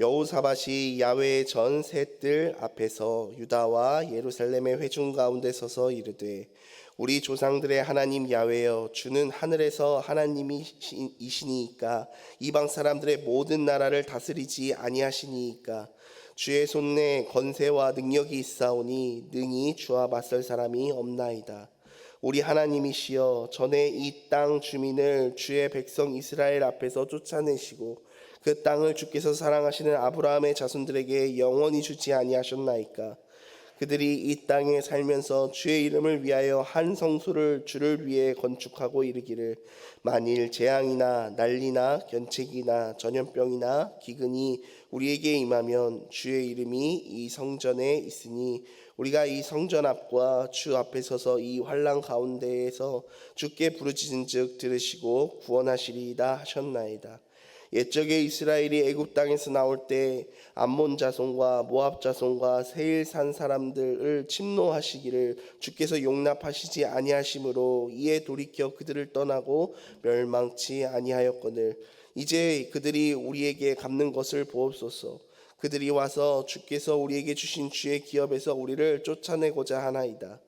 여호사밧이 야훼의 전 셋 들 앞에서 유다와 예루살렘의 회중 가운데 서서 이르되 우리 조상들의 하나님 야훼여, 주는 하늘에서 하나님이시니이까 이방 사람들의 모든 나라를 다스리지 아니하시니이까 주의 손에 권세와 능력이 있사오니 능히 주와 맞설 사람이 없나이다. 우리 하나님이시여, 전에 이 땅 주민을 주의 백성 이스라엘 앞에서 쫓아내시고 그 땅을 주께서 사랑하시는 아브라함의 자손들에게 영원히 주지 아니하셨나이까. 그들이 이 땅에 살면서 주의 이름을 위하여 한 성소를 주를 위해 건축하고 이르기를 만일 재앙이나 난리나 견책이나 전염병이나 기근이 우리에게 임하면 주의 이름이 이 성전에 있으니 우리가 이 성전 앞과 주 앞에 서서 이 환난 가운데에서 주께 부르짖은즉 들으시고 구원하시리이다 하셨나이다. 옛적에 이스라엘이 애굽 땅에서 나올 때 암몬 자손과 모압 자손과 세일 산 사람들을 침노하시기를 주께서 용납하시지 아니하심으로 이에 돌이켜 그들을 떠나고 멸망치 아니하였거늘 이제 그들이 우리에게 갚는 것을 보옵소서. 그들이 와서 주께서 우리에게 주신 주의 기업에서 우리를 쫓아내고자 하나이다.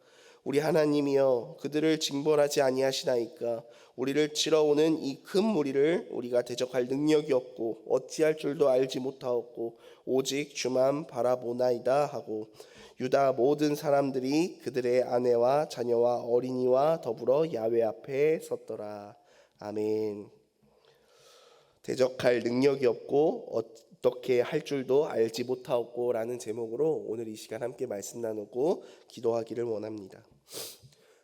우리 하나님이여, 그들을 징벌하지 아니하시나이까. 우리를 치러 오는 이 큰 무리를 우리가 대적할 능력이 없고 어찌할 줄도 알지 못하였고 오직 주만 바라보나이다 하고 유다 모든 사람들이 그들의 아내와 자녀와 어린이와 더불어 야훼 앞에 섰더라. 아멘. 대적할 능력이 없고 어떻게 할 줄도 알지 못하였고 라는 제목으로 오늘 이 시간 함께 말씀 나누고 기도하기를 원합니다.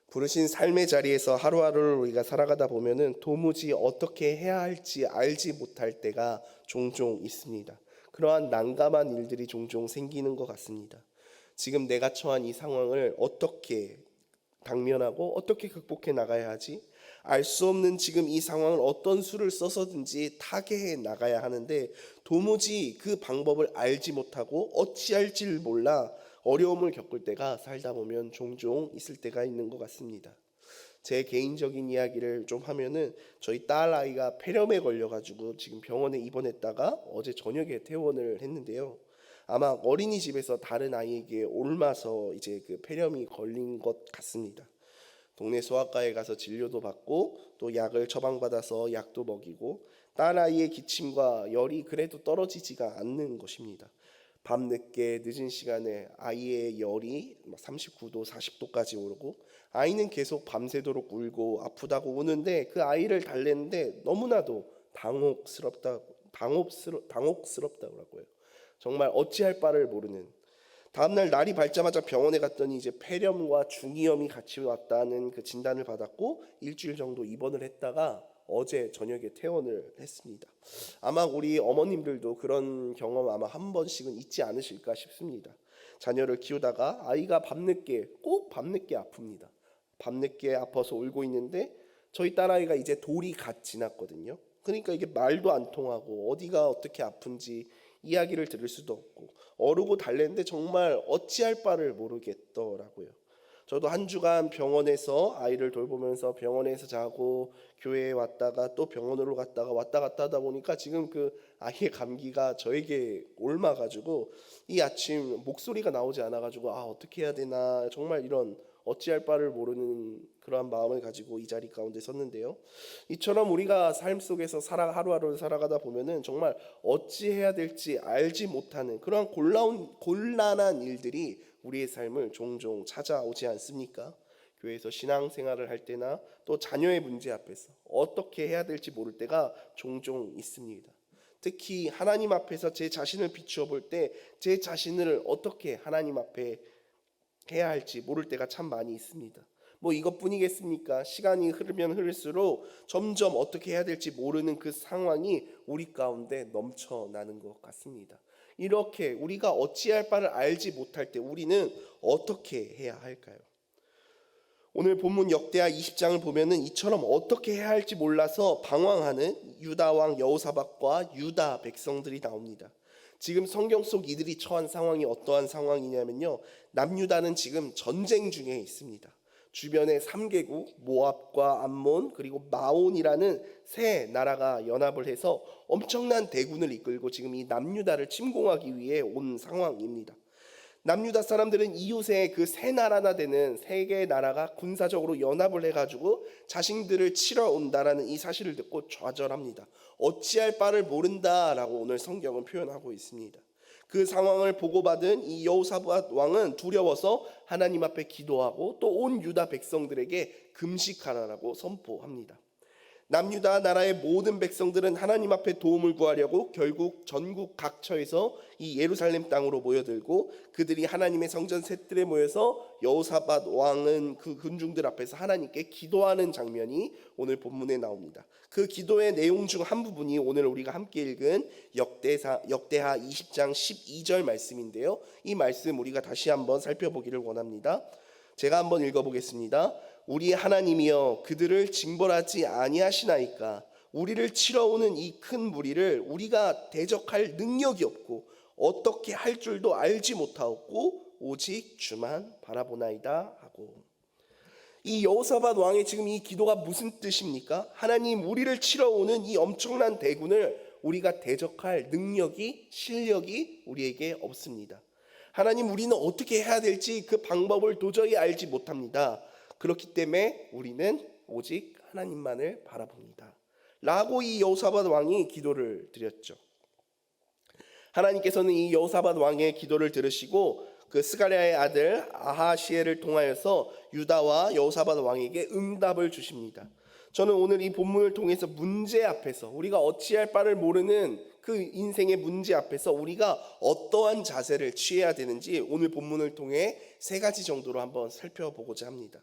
부르신 삶의 자리에서 하루하루를 우리가 살아가다 보면은 도무지 어떻게 해야 할지 알지 못할 때가 종종 있습니다. 그러한 난감한 일들이 종종 생기는 것 같습니다. 지금 내가 처한 이 상황을 어떻게 당면하고 어떻게 극복해 나가야 하지? 알 수 없는 지금 이 상황을 어떤 수를 써서든지 타개해 나가야 하는데 도무지 그 방법을 알지 못하고 어찌할지를 몰라 어려움을 겪을 때가 살다 보면 종종 있을 때가 있는 것 같습니다. 제 개인적인 이야기를 좀 하면은 저희 딸 아이가 폐렴에 걸려가지고 지금 병원에 입원했다가 어제 저녁에 퇴원을 했는데요. 아마 어린이집에서 다른 아이에게 옮아서 이제 그 폐렴이 걸린 것 같습니다. 동네 소아과에 가서 진료도 받고 또 약을 처방받아서 약도 먹이고 딸 아이의 기침과 열이 그래도 떨어지지가 않는 것입니다. 밤늦게 늦은 시간에 아이의 열이 39도, 40도까지 오르고 아이는 계속 밤새도록 울고 아프다고 우는데 그 아이를 달래는데 너무나도 당혹스럽다고요. 정말 어찌할 바를 모르는. 다음날 날이 밝자마자 병원에 갔더니 이제 폐렴과 중이염이 같이 왔다는 그 진단을 받았고 일주일 정도 입원을 했다가 어제 저녁에 퇴원을 했습니다. 아마 우리 어머님들도 그런 경험 아마 한 번씩은 있지 않으실까 싶습니다. 자녀를 키우다가 아이가 꼭 밤늦게 아픕니다. 밤늦게 아파서 울고 있는데 저희 딸아이가 이제 돌이 갓 지났거든요. 그러니까 이게 말도 안 통하고 어디가 어떻게 아픈지 이야기를 들을 수도 없고 어르고 달랬는데 정말 어찌할 바를 모르겠더라고요. 저도 한 주간 병원에서 아이를 돌보면서 병원에서 자고 교회에 왔다가 또 병원으로 갔다가 왔다 갔다 하다 보니까 지금 그 아이의 감기가 저에게 옮아가지고 이 아침 목소리가 나오지 않아가지고 어떻게 해야 되나 정말 이런 어찌할 바를 모르는 그러한 마음을 가지고 이 자리 가운데 섰는데요. 이처럼 우리가 삶 속에서 하루하루를 살아가다 보면은 정말 어찌해야 될지 알지 못하는 그러한 곤란한 일들이 우리의 삶을 종종 찾아오지 않습니까? 교회에서 신앙생활을 할 때나 또 자녀의 문제 앞에서 어떻게 해야 될지 모를 때가 종종 있습니다. 특히 하나님 앞에서 제 자신을 비추어 볼 때 제 자신을 어떻게 하나님 앞에 해야 할지 모를 때가 참 많이 있습니다. 뭐 이것뿐이겠습니까? 시간이 흐르면 흐를수록 점점 어떻게 해야 될지 모르는 그 상황이 우리 가운데 넘쳐나는 것 같습니다. 이렇게 우리가 어찌할 바를 알지 못할 때 우리는 어떻게 해야 할까요? 오늘 본문 역대하 20장을 보면은 이처럼 어떻게 해야 할지 몰라서 방황하는 유다 왕 여호사밧과 유다 백성들이 나옵니다. 지금 성경 속 이들이 처한 상황이 어떠한 상황이냐면요, 남유다는 지금 전쟁 중에 있습니다. 주변의 3개국 모압과 암몬 그리고 마온이라는 세 나라가 연합을 해서 엄청난 대군을 이끌고 지금 이 남유다를 침공하기 위해 온 상황입니다. 남유다 사람들은 이웃의 그 세 나라나 되는 세 개의 나라가 군사적으로 연합을 해가지고 자신들을 치러 온다라는 이 사실을 듣고 좌절합니다. 어찌할 바를 모른다라고 오늘 성경은 표현하고 있습니다. 그 상황을 보고받은 이 여호사밧 왕은 두려워서 하나님 앞에 기도하고 또 온 유다 백성들에게 금식하라라고 선포합니다. 남유다 나라의 모든 백성들은 하나님 앞에 도움을 구하려고 결국 전국 각처에서 이 예루살렘 땅으로 모여들고 그들이 하나님의 성전 셋들에 모여서 여호사밧 왕은 그 군중들 앞에서 하나님께 기도하는 장면이 오늘 본문에 나옵니다. 그 기도의 내용 중 한 부분이 오늘 우리가 함께 읽은 역대하 20장 12절 말씀인데요. 이 말씀 우리가 다시 한번 살펴보기를 원합니다. 제가 한번 읽어보겠습니다. 우리 하나님이여 그들을 징벌하지 아니하시나이까. 우리를 치러 오는 이 큰 무리를 우리가 대적할 능력이 없고 어떻게 할 줄도 알지 못하옵고 오직 주만 바라보나이다 하고. 이 여호사밧 왕의 지금 이 기도가 무슨 뜻입니까? 하나님, 우리를 치러 오는 이 엄청난 대군을 우리가 대적할 능력이, 실력이 우리에게 없습니다. 하나님, 우리는 어떻게 해야 될지 그 방법을 도저히 알지 못합니다. 그렇기 때문에 우리는 오직 하나님만을 바라봅니다 라고 이 여호사밧 왕이 기도를 드렸죠. 하나님께서는 이 여호사밧 왕의 기도를 들으시고 그 스가랴의 아들 아하시엘을 통하여서 유다와 여호사밧 왕에게 응답을 주십니다. 저는 오늘 이 본문을 통해서 문제 앞에서, 우리가 어찌할 바를 모르는 그 인생의 문제 앞에서 우리가 어떠한 자세를 취해야 되는지 오늘 본문을 통해 세 가지 정도로 한번 살펴보고자 합니다.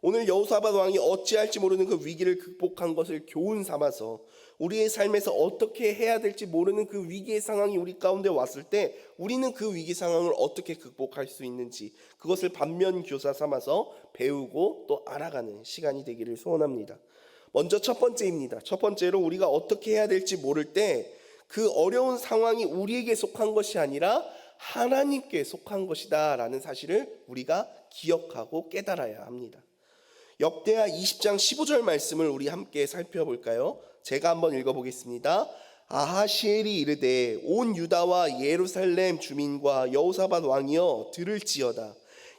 오늘 여호사밧 왕이 어찌할지 모르는 그 위기를 극복한 것을 교훈 삼아서 우리의 삶에서 어떻게 해야 될지 모르는 그 위기의 상황이 우리 가운데 왔을 때 우리는 그 위기 상황을 어떻게 극복할 수 있는지, 그것을 반면교사 삼아서 배우고 또 알아가는 시간이 되기를 소원합니다. 먼저 첫 번째입니다. 첫 번째로 우리가 어떻게 해야 될지 모를 때 그 어려운 상황이 우리에게 속한 것이 아니라 하나님께 속한 것이다 라는 사실을 우리가 기억하고 깨달아야 합니다. 역대하 20장 15절 말씀을 우리 함께 살펴볼까요? 제가 한번 읽어보겠습니다. 아하시엘이 이르되 온 유다와 예루살렘 주민과 여호사밧 왕이여 들을지어다.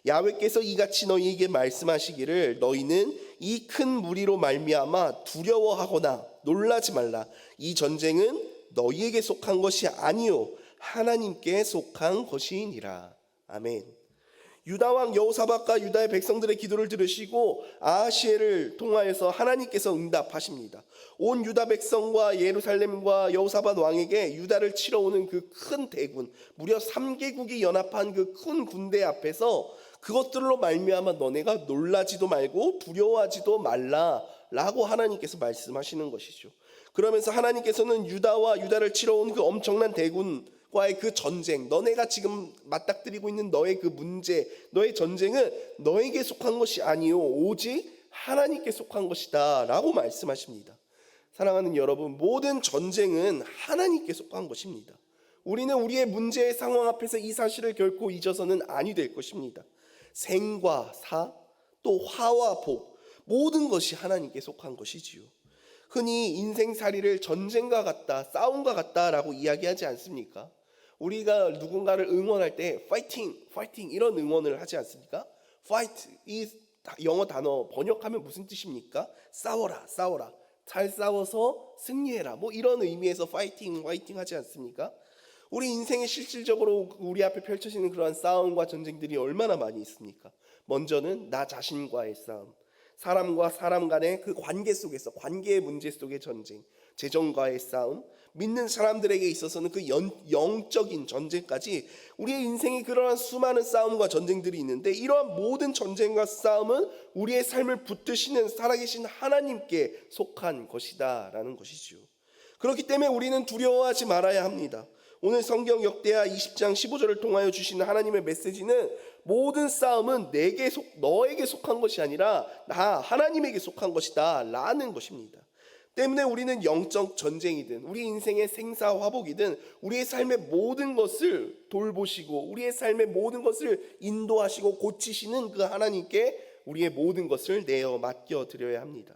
야훼께서 이같이 너희에게 말씀하시기를 너희는 이 큰 무리로 말미암아 두려워하거나 놀라지 말라. 이 전쟁은 너희에게 속한 것이 아니요 하나님께 속한 것이니라. 아멘. 유다 왕 여호사밧과 유다의 백성들의 기도를 들으시고 아하시엘을 통하여서 하나님께서 응답하십니다. 온 유다 백성과 예루살렘과 여호사밧 왕에게 유다를 치러 오는 그 큰 대군, 무려 3개국이 연합한 그 큰 군대 앞에서 그것들로 말미암아 너네가 놀라지도 말고 두려워하지도 말라라고 하나님께서 말씀하시는 것이죠. 그러면서 하나님께서는 유다와 유다를 치러 온 그 엄청난 대군과의 그 전쟁, 너네가 지금 맞닥뜨리고 있는 너의 그 문제, 너의 전쟁은 너에게 속한 것이 아니요 오직 하나님께 속한 것이다 라고 말씀하십니다. 사랑하는 여러분, 모든 전쟁은 하나님께 속한 것입니다. 우리는 우리의 문제의 상황 앞에서 이 사실을 결코 잊어서는 아니 될 것입니다. 생과 사, 또 화와 복, 모든 것이 하나님께 속한 것이지요. 흔히 인생살이를 전쟁과 같다, 싸움과 같다라고 이야기하지 않습니까? 우리가 누군가를 응원할 때 파이팅, 파이팅 이런 응원을 하지 않습니까? fight, 이 영어 단어 번역하면 무슨 뜻입니까? 싸워라, 싸워라, 잘 싸워서 승리해라, 뭐 이런 의미에서 파이팅, 파이팅 하지 않습니까? 우리 인생에 실질적으로 우리 앞에 펼쳐지는 그러한 싸움과 전쟁들이 얼마나 많이 있습니까? 먼저는 나 자신과의 싸움, 사람과 사람 간의 그 관계 속에서, 관계의 문제 속의 전쟁, 재정과의 싸움, 믿는 사람들에게 있어서는 그 영적인 전쟁까지 우리의 인생에 그러한 수많은 싸움과 전쟁들이 있는데, 이러한 모든 전쟁과 싸움은 우리의 삶을 붙드시는 살아계신 하나님께 속한 것이다 라는 것이죠. 그렇기 때문에 우리는 두려워하지 말아야 합니다. 오늘 성경 역대하 20장 15절을 통하여 주시는 하나님의 메시지는 모든 싸움은 너에게 속한 것이 아니라 나 하나님에게 속한 것이다 라는 것입니다. 때문에 우리는 영적 전쟁이든 우리 인생의 생사화복이든 우리의 삶의 모든 것을 돌보시고 우리의 삶의 모든 것을 인도하시고 고치시는 그 하나님께 우리의 모든 것을 내어 맡겨 드려야 합니다.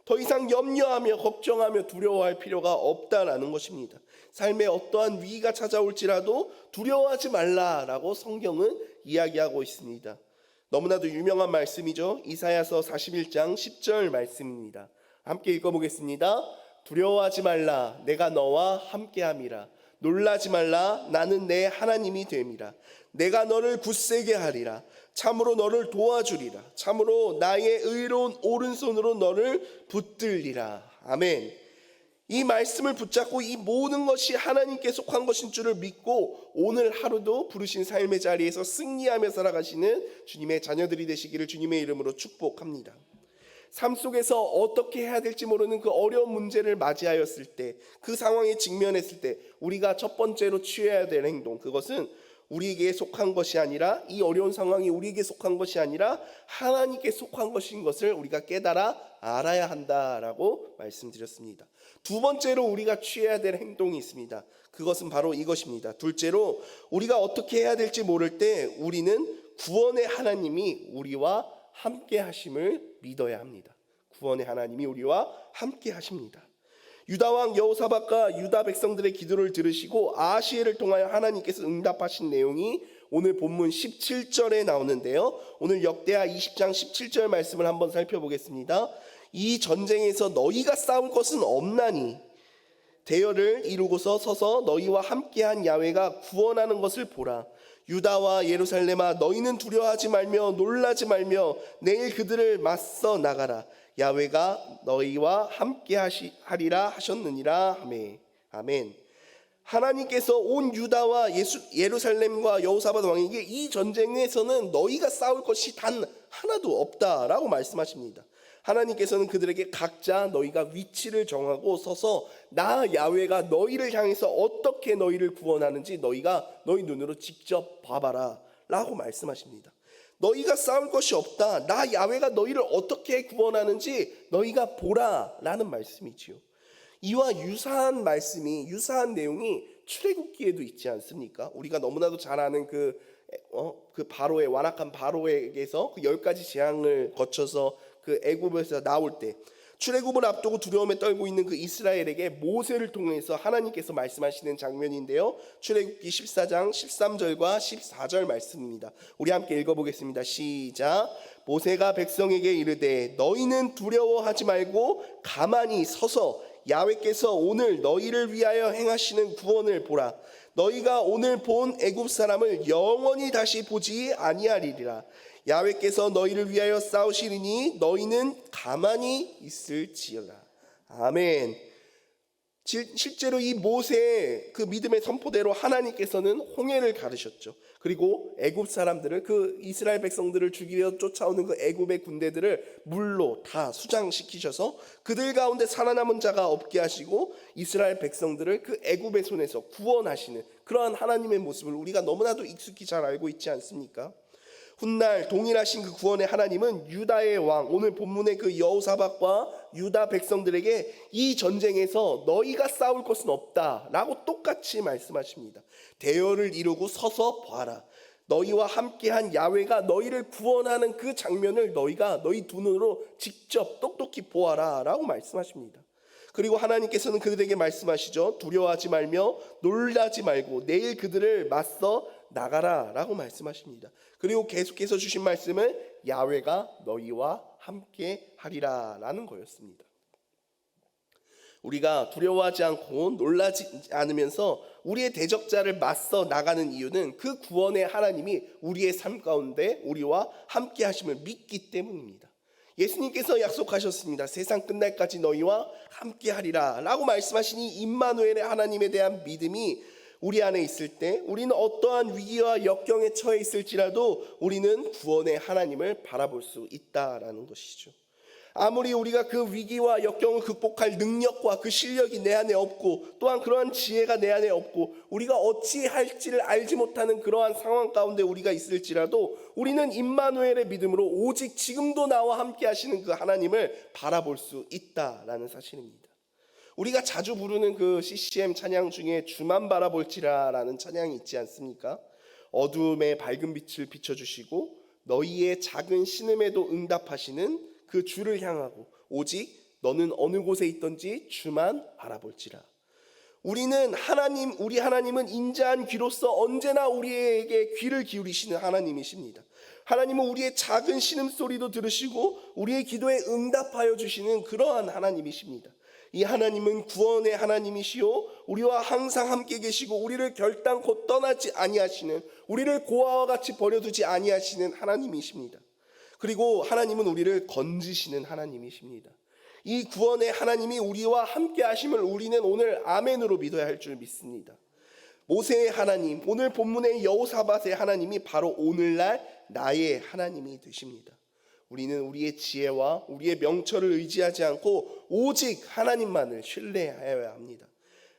더 이상 염려하며 걱정하며 두려워할 필요가 없다라는 것입니다. 삶에 어떠한 위기가 찾아올지라도 두려워하지 말라라고 성경은 이야기하고 있습니다. 너무나도 유명한 말씀이죠. 이사야서 41장 10절 말씀입니다. 함께 읽어보겠습니다. 두려워하지 말라, 내가 너와 함께함이라. 놀라지 말라, 나는 내 하나님이 됨이라. 내가 너를 굳세게 하리라. 참으로 너를 도와주리라. 참으로 나의 의로운 오른손으로 너를 붙들리라. 아멘. 이 말씀을 붙잡고 이 모든 것이 하나님께 속한 것인 줄을 믿고 오늘 하루도 부르신 삶의 자리에서 승리하며 살아가시는 주님의 자녀들이 되시기를 주님의 이름으로 축복합니다. 삶 속에서 어떻게 해야 될지 모르는 그 어려운 문제를 맞이하였을 때, 그 상황에 직면했을 때 우리가 첫 번째로 취해야 될 행동, 그것은 우리에게 속한 것이 아니라, 이 어려운 상황이 우리에게 속한 것이 아니라 하나님께 속한 것인 것을 우리가 깨달아 알아야 한다라고 말씀드렸습니다. 두 번째로 우리가 취해야 될 행동이 있습니다. 그것은 바로 이것입니다. 둘째로, 우리가 어떻게 해야 될지 모를 때 우리는 구원의 하나님이 우리와 함께 하심을 믿어야 합니다. 구원의 하나님이 우리와 함께 하십니다. 유다왕 여호사밧과 유다 백성들의 기도를 들으시고 아하시엘을 통하여 하나님께서 응답하신 내용이 오늘 본문 17절에 나오는데요. 오늘 역대하 20장 17절 말씀을 한번 살펴보겠습니다. 이 전쟁에서 너희가 싸울 것은 없나니 대열을 이루고서 서서 너희와 함께한 야훼가 구원하는 것을 보라. 유다와 예루살렘아, 너희는 두려워하지 말며 놀라지 말며 내일 그들을 맞서 나가라. 야훼가 너희와 함께 하리라 하셨느니라. 아멘. 하나님께서 온 유다와 예루살렘과 여호사밧 왕에게 이 전쟁에서는 너희가 싸울 것이 단 하나도 없다라고 말씀하십니다. 하나님께서는 그들에게 각자 너희가 위치를 정하고 서서 나 야훼가 너희를 향해서 어떻게 너희를 구원하는지 너희가 너희 눈으로 직접 봐봐라 라고 말씀하십니다. 너희가 싸울 것이 없다. 나 야훼가 너희를 어떻게 구원하는지 너희가 보라 라는 말씀이지요. 이와 유사한 말씀이, 유사한 내용이 출애굽기에도 있지 않습니까? 우리가 너무나도 잘 아는 그 바로의 완악한 바로에게서 그 10가지 재앙을 거쳐서 그 애굽에서 나올 때 출애굽을 앞두고 두려움에 떨고 있는 그 이스라엘에게 모세를 통해서 하나님께서 말씀하시는 장면인데요. 출애굽기 14장 13절과 14절 말씀입니다. 우리 함께 읽어보겠습니다. 시작. 모세가 백성에게 이르되 너희는 두려워하지 말고 가만히 서서 야훼께서 오늘 너희를 위하여 행하시는 구원을 보라. 너희가 오늘 본 애굽 사람을 영원히 다시 보지 아니하리라. 야훼께서 너희를 위하여 싸우시리니 너희는 가만히 있을지어다. 아멘. 실제로 이 모세의 그 믿음의 선포대로 하나님께서는 홍해를 가르셨죠. 그리고 애굽 사람들을, 그 이스라엘 백성들을 죽이려 쫓아오는 그 애굽의 군대들을 물로 다 수장시키셔서 그들 가운데 살아남은 자가 없게 하시고 이스라엘 백성들을 그 애굽의 손에서 구원하시는 그러한 하나님의 모습을 우리가 너무나도 익숙히 잘 알고 있지 않습니까? 훗날 동일하신 그 구원의 하나님은 유다의 왕, 오늘 본문의 그 여호사밧과 유다 백성들에게 이 전쟁에서 너희가 싸울 것은 없다라고 똑같이 말씀하십니다. 대열을 이루고 서서 봐라. 너희와 함께한 야훼가 너희를 구원하는 그 장면을 너희가 너희 두 눈으로 직접 똑똑히 보아라 라고 말씀하십니다. 그리고 하나님께서는 그들에게 말씀하시죠. 두려워하지 말며 놀라지 말고 내일 그들을 맞서 나가라 라고 말씀하십니다. 그리고 계속해서 주신 말씀은 야훼가 너희와 함께 하리라 라는 거였습니다. 우리가 두려워하지 않고 놀라지 않으면서 우리의 대적자를 맞서 나가는 이유는 그 구원의 하나님이 우리의 삶 가운데 우리와 함께 하심을 믿기 때문입니다. 예수님께서 약속하셨습니다. 세상 끝날까지 너희와 함께 하리라 라고 말씀하시니 임마누엘의 하나님에 대한 믿음이 우리 안에 있을 때 우리는 어떠한 위기와 역경에 처해 있을지라도 우리는 구원의 하나님을 바라볼 수 있다라는 것이죠. 아무리 우리가 그 위기와 역경을 극복할 능력과 그 실력이 내 안에 없고 또한 그러한 지혜가 내 안에 없고 우리가 어찌할지를 알지 못하는 그러한 상황 가운데 우리가 있을지라도 우리는 임마누엘의 믿음으로 오직 지금도 나와 함께 하시는 그 하나님을 바라볼 수 있다라는 사실입니다. 우리가 자주 부르는 그 CCM 찬양 중에 주만 바라볼지라라는 찬양이 있지 않습니까? 어두움에 밝은 빛을 비춰주시고 너희의 작은 신음에도 응답하시는 그 주를 향하고 오직 너는 어느 곳에 있든지 주만 알아볼지라. 우리 하나님은 인자한 귀로서 언제나 우리에게 귀를 기울이시는 하나님이십니다. 하나님은 우리의 작은 신음소리도 들으시고 우리의 기도에 응답하여 주시는 그러한 하나님이십니다. 이 하나님은 구원의 하나님이시요 우리와 항상 함께 계시고 우리를 결단코 떠나지 아니하시는, 우리를 고아와 같이 버려두지 아니하시는 하나님이십니다. 그리고 하나님은 우리를 건지시는 하나님이십니다. 이 구원의 하나님이 우리와 함께 하심을 우리는 오늘 아멘으로 믿어야 할 줄 믿습니다. 모세의 하나님, 오늘 본문의 여호사밧의 하나님이 바로 오늘날 나의 하나님이 되십니다. 우리는 우리의 지혜와 우리의 명철을 의지하지 않고 오직 하나님만을 신뢰하여야 합니다.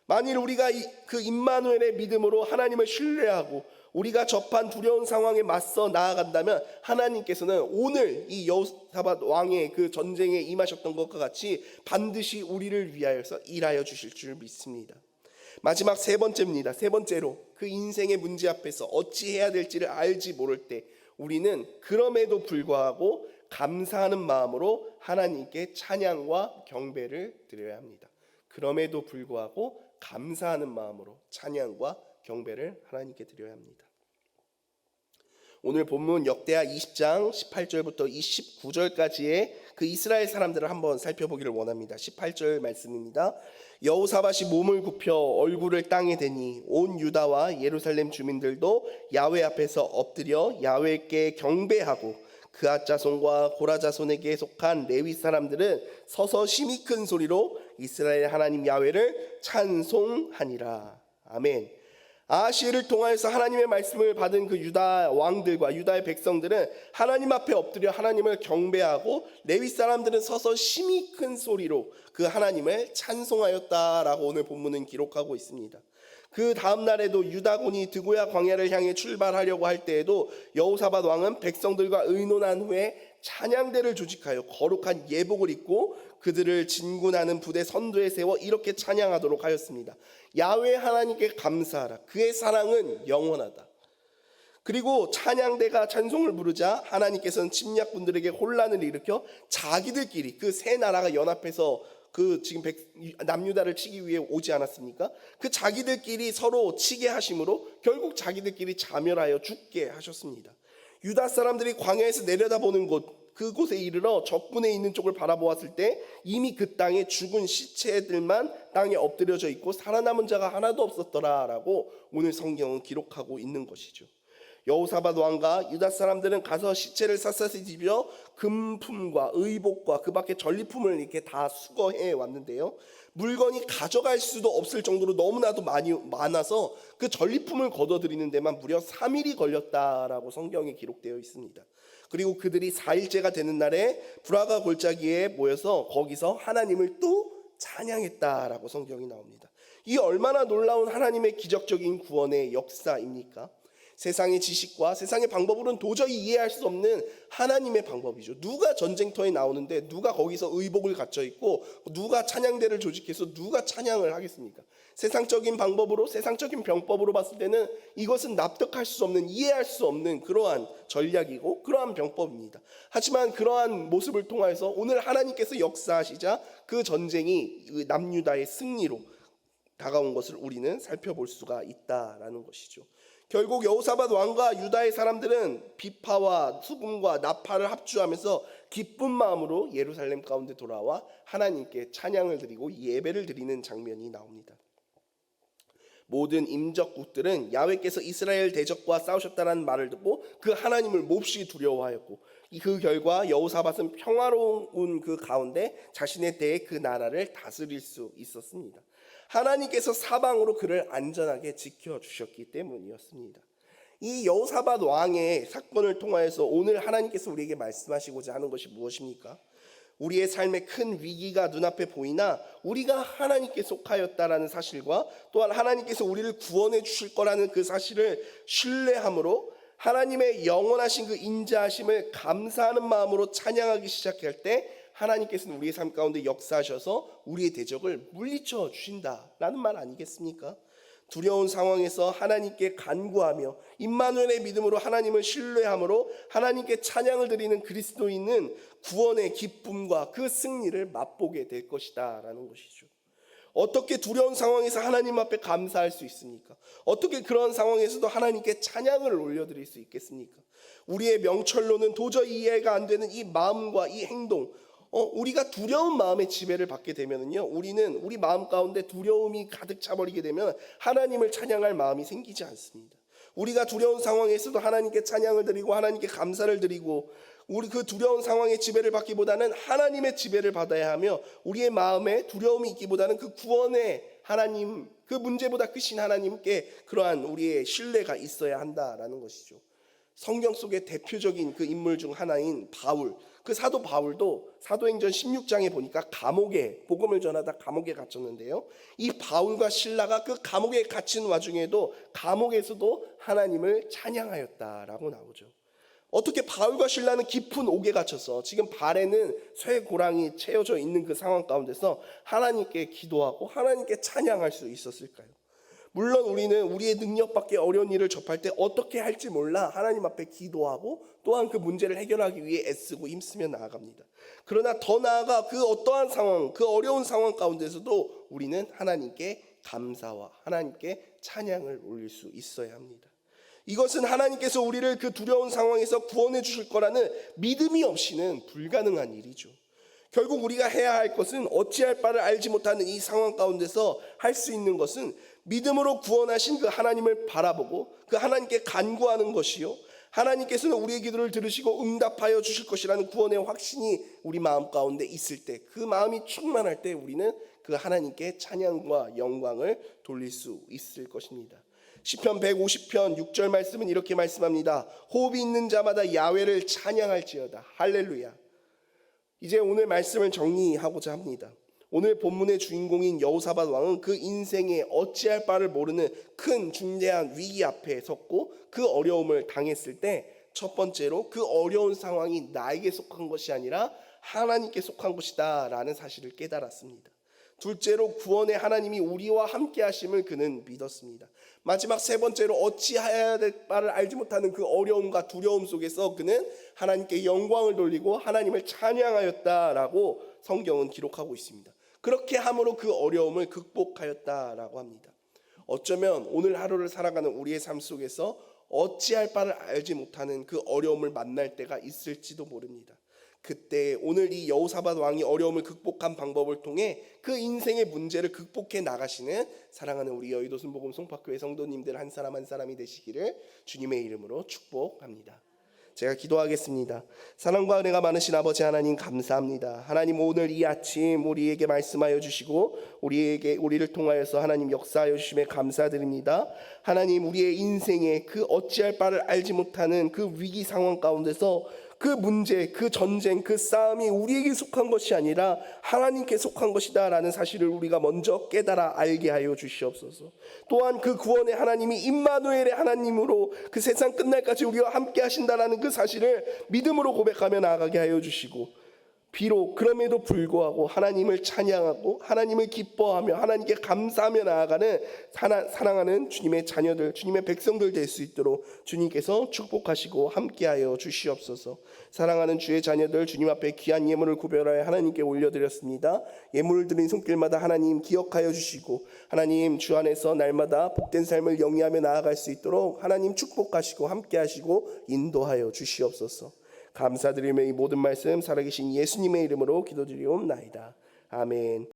만일 우리가 그 임마누엘의 믿음으로 하나님을 신뢰하고 우리가 접한 두려운 상황에 맞서 나아간다면 하나님께서는 오늘 이 여호사밧 왕의 그 전쟁에 임하셨던 것과 같이 반드시 우리를 위하여서 일하여 주실 줄 믿습니다. 마지막 세 번째입니다. 세 번째로 그 인생의 문제 앞에서 어찌해야 될지를 알지 모를 때 우리는 그럼에도 불구하고 감사하는 마음으로 하나님께 찬양과 경배를 드려야 합니다. 그럼에도 불구하고 감사하는 마음으로 찬양과 경배를 하나님께 드려야 합니다. 오늘 본문 역대하 20장 18절부터 29절까지의 그 이스라엘 사람들을 한번 살펴보기를 원합니다. 18절 말씀입니다. 여호사밧이 몸을 굽혀 얼굴을 땅에 대니 온 유다와 예루살렘 주민들도 야훼 앞에서 엎드려 야훼께 경배하고 그앗 자손과 고라 자손에게 속한 레위 사람들은 서서 심히 큰 소리로 이스라엘 하나님 야훼를 찬송하니라. 아멘. 아하시엘을 통하여서 하나님의 말씀을 받은 그 유다 왕들과 유다의 백성들은 하나님 앞에 엎드려 하나님을 경배하고 레위 사람들은 서서 심히 큰 소리로 그 하나님을 찬송하였다라고 오늘 본문은 기록하고 있습니다. 그 다음 날에도 유다군이 드고야 광야를 향해 출발하려고 할 때에도 여호사밧 왕은 백성들과 의논한 후에 찬양대를 조직하여 거룩한 예복을 입고 그들을 진군하는 부대 선두에 세워 이렇게 찬양하도록 하였습니다. 야훼 하나님께 감사하라. 그의 사랑은 영원하다. 그리고 찬양대가 찬송을 부르자 하나님께서는 침략군들에게 혼란을 일으켜 자기들끼리 그 세 나라가 연합해서 그 지금 남유다를 치기 위해 오지 않았습니까? 그 자기들끼리 서로 치게 하심으로 결국 자기들끼리 자멸하여 죽게 하셨습니다. 유다 사람들이 광야에서 내려다보는 그곳에 이르러 적군에 있는 쪽을 바라보았을 때 이미 그 땅에 죽은 시체들만 땅에 엎드려져 있고 살아남은 자가 하나도 없었더라라고 오늘 성경은 기록하고 있는 것이죠. 여호사밧 왕과 유다 사람들은 가서 시체를 샅샅이 뒤져 금품과 의복과 그 밖에 전리품을 이렇게 다 수거해 왔는데요. 물건이 가져갈 수도 없을 정도로 너무나도 많아서 그 전리품을 거둬들이는 데만 무려 3일이 걸렸다라고 성경에 기록되어 있습니다. 그리고 그들이 4일째가 되는 날에 브라가 골짜기에 모여서 거기서 하나님을 또 찬양했다라고 성경이 나옵니다. 이 얼마나 놀라운 하나님의 기적적인 구원의 역사입니까? 세상의 지식과 세상의 방법으로는 도저히 이해할 수 없는 하나님의 방법이죠. 누가 전쟁터에 나오는데 누가 거기서 의복을 갖춰 있고 누가 찬양대를 조직해서 누가 찬양을 하겠습니까? 세상적인 방법으로, 세상적인 병법으로 봤을 때는 이것은 납득할 수 없는, 이해할 수 없는 그러한 전략이고 그러한 병법입니다. 하지만 그러한 모습을 통해서 오늘 하나님께서 역사하시자 그 전쟁이 남유다의 승리로 다가온 것을 우리는 살펴볼 수가 있다라는 것이죠. 결국 여호사밧 왕과 유다의 사람들은 비파와 수금과 나팔을 합주하면서 기쁜 마음으로 예루살렘 가운데 돌아와 하나님께 찬양을 드리고 예배를 드리는 장면이 나옵니다. 모든 임적국들은 야훼께서 이스라엘 대적과 싸우셨다는 말을 듣고 그 하나님을 몹시 두려워하였고 그 결과 여호사밧은 평화로운 그 가운데 자신의 때에 그 나라를 다스릴 수 있었습니다. 하나님께서 사방으로 그를 안전하게 지켜주셨기 때문이었습니다. 이 여호사밧 왕의 사건을 통하여서 오늘 하나님께서 우리에게 말씀하시고자 하는 것이 무엇입니까? 우리의 삶에 큰 위기가 눈앞에 보이나 우리가 하나님께 속하였다라는 사실과 또한 하나님께서 우리를 구원해 주실 거라는 그 사실을 신뢰함으로 하나님의 영원하신 그 인자하심을 감사하는 마음으로 찬양하기 시작할 때 하나님께서는 우리의 삶 가운데 역사하셔서 우리의 대적을 물리쳐 주신다라는 말 아니겠습니까? 두려운 상황에서 하나님께 간구하며 임마누엘의 믿음으로 하나님을 신뢰함으로 하나님께 찬양을 드리는 그리스도인은 구원의 기쁨과 그 승리를 맛보게 될 것이다 라는 것이죠. 어떻게 두려운 상황에서 하나님 앞에 감사할 수 있습니까? 어떻게 그런 상황에서도 하나님께 찬양을 올려드릴 수 있겠습니까? 우리의 명철로는 도저히 이해가 안 되는 이 마음과 이 행동, 우리가 두려운 마음의 지배를 받게 되면은요, 우리는 우리 마음 가운데 두려움이 가득 차버리게 되면 하나님을 찬양할 마음이 생기지 않습니다. 우리가 두려운 상황에서도 하나님께 찬양을 드리고 하나님께 감사를 드리고 우리 그 두려운 상황의 지배를 받기보다는 하나님의 지배를 받아야 하며 우리의 마음에 두려움이 있기보다는 그 구원의 하나님, 그 문제보다 크신 하나님께 그러한 우리의 신뢰가 있어야 한다라는 것이죠. 성경 속의 대표적인 그 인물 중 하나인 바울, 그 사도 바울도 사도행전 16장에 보니까 감옥에 복음을 전하다 감옥에 갇혔는데요, 이 바울과 실라가 그 감옥에 갇힌 와중에도 감옥에서도 하나님을 찬양하였다라고 나오죠. 어떻게 바울과 실라는 깊은 옥에 갇혀서 지금 발에는 쇠고랑이 채워져 있는 그 상황 가운데서 하나님께 기도하고 하나님께 찬양할 수 있었을까요? 물론 우리는 우리의 능력 밖에 어려운 일을 접할 때 어떻게 할지 몰라 하나님 앞에 기도하고 또한 그 문제를 해결하기 위해 애쓰고 힘쓰며 나아갑니다. 그러나 더 나아가 그 어떠한 상황, 그 어려운 상황 가운데서도 우리는 하나님께 감사와 하나님께 찬양을 올릴 수 있어야 합니다. 이것은 하나님께서 우리를 그 두려운 상황에서 구원해 주실 거라는 믿음이 없이는 불가능한 일이죠. 결국 우리가 해야 할 것은 어찌할 바를 알지 못하는 이 상황 가운데서 할 수 있는 것은 믿음으로 구원하신 그 하나님을 바라보고 그 하나님께 간구하는 것이요, 하나님께서는 우리의 기도를 들으시고 응답하여 주실 것이라는 구원의 확신이 우리 마음 가운데 있을 때, 그 마음이 충만할 때 우리는 그 하나님께 찬양과 영광을 돌릴 수 있을 것입니다. 시편 150편 6절 말씀은 이렇게 말씀합니다. 호흡이 있는 자마다 야훼를 찬양할지어다. 할렐루야. 이제 오늘 말씀을 정리하고자 합니다. 오늘 본문의 주인공인 여호사밧 왕은 그 인생에 어찌할 바를 모르는 큰 중대한 위기 앞에 섰고 그 어려움을 당했을 때 첫 번째로 그 어려운 상황이 나에게 속한 것이 아니라 하나님께 속한 것이다 라는 사실을 깨달았습니다. 둘째로 구원의 하나님이 우리와 함께 하심을 그는 믿었습니다. 마지막 세 번째로 어찌해야 될 바를 알지 못하는 그 어려움과 두려움 속에서 그는 하나님께 영광을 돌리고 하나님을 찬양하였다라고 성경은 기록하고 있습니다. 그렇게 함으로 그 어려움을 극복하였다라고 합니다. 어쩌면 오늘 하루를 살아가는 우리의 삶 속에서 어찌할 바를 알지 못하는 그 어려움을 만날 때가 있을지도 모릅니다. 그때 오늘 이 여호사밧 왕이 어려움을 극복한 방법을 통해 그 인생의 문제를 극복해 나가시는 사랑하는 우리 여의도 순복음 송파교회 성도님들 한 사람 한 사람이 되시기를 주님의 이름으로 축복합니다. 제가 기도하겠습니다. 사랑과 은혜가 많으신 아버지 하나님 감사합니다. 하나님 오늘 이 아침 우리에게 말씀하여 주시고 우리를 통하여서 하나님 역사하여 주심에 감사드립니다. 하나님 우리의 인생에 그 어찌할 바를 알지 못하는 그 위기 상황 가운데서 그 문제, 그 전쟁, 그 싸움이 우리에게 속한 것이 아니라 하나님께 속한 것이다 라는 사실을 우리가 먼저 깨달아 알게 하여 주시옵소서. 또한 그 구원의 하나님이 임마누엘의 하나님으로 그 세상 끝날까지 우리와 함께 하신다라는 그 사실을 믿음으로 고백하며 나아가게 하여 주시고, 비록 그럼에도 불구하고 하나님을 찬양하고 하나님을 기뻐하며 하나님께 감사하며 나아가는 사랑하는 주님의 자녀들, 주님의 백성들 될 수 있도록 주님께서 축복하시고 함께하여 주시옵소서. 사랑하는 주의 자녀들, 주님 앞에 귀한 예물을 구별하여 하나님께 올려드렸습니다. 예물을 드린 손길마다 하나님 기억하여 주시고 하나님 주 안에서 날마다 복된 삶을 영위하며 나아갈 수 있도록 하나님 축복하시고 함께하시고 인도하여 주시옵소서. 감사드리며 이 모든 말씀 살아계신 예수님의 이름으로 기도드리옵나이다. 아멘.